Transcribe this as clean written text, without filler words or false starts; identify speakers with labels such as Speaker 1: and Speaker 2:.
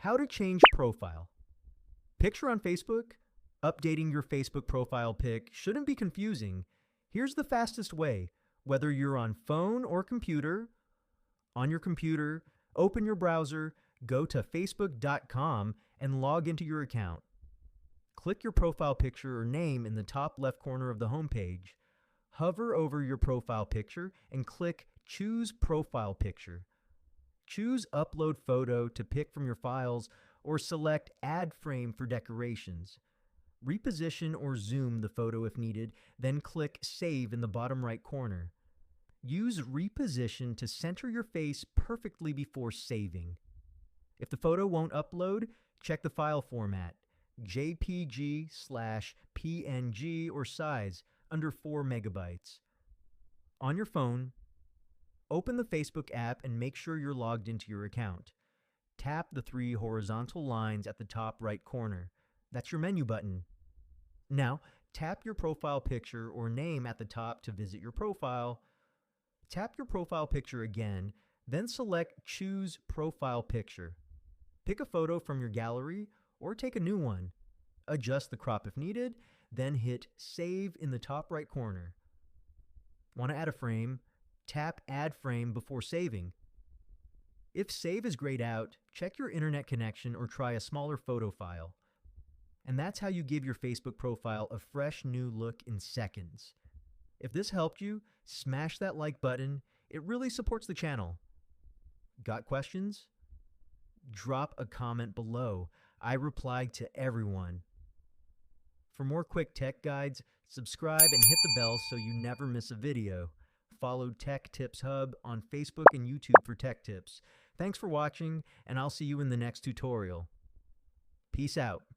Speaker 1: How to change profile. Picture on Facebook? Updating your Facebook profile pic shouldn't be confusing. Here's the fastest way. Whether you're on phone or computer, on your computer, open your browser, go to facebook.com and log into your account. Click your profile picture or name in the top left corner of the homepage. Hover over your profile picture and click Choose Profile Picture. Choose Upload Photo to pick from your files or select Add Frame for decorations. Reposition or zoom the photo if needed, then click Save in the bottom right corner. Use Reposition to center your face perfectly before saving. If the photo won't upload, check the file format, JPG/PNG or size, under 4 megabytes. On your phone, open the Facebook app and make sure you're logged into your account. Tap the 3 horizontal lines at the top right corner. That's your menu button. Now, tap your profile picture or name at the top to visit your profile. Tap your profile picture again, then select Choose Profile Picture. Pick a photo from your gallery or take a new one. Adjust the crop if needed, then hit Save in the top right corner. Want to add a frame? Tap Add Frame before saving. If Save is grayed out, check your internet connection or try a smaller photo file. And that's how you give your Facebook profile a fresh new look in seconds. If this helped you, smash that like button. It really supports the channel. Got questions? Drop a comment below. I reply to everyone. For more quick tech guides, subscribe and hit the bell so you never miss a video. Follow Tech Tips Hub on Facebook and YouTube for tech tips. Thanks for watching, and I'll see you in the next tutorial. Peace out.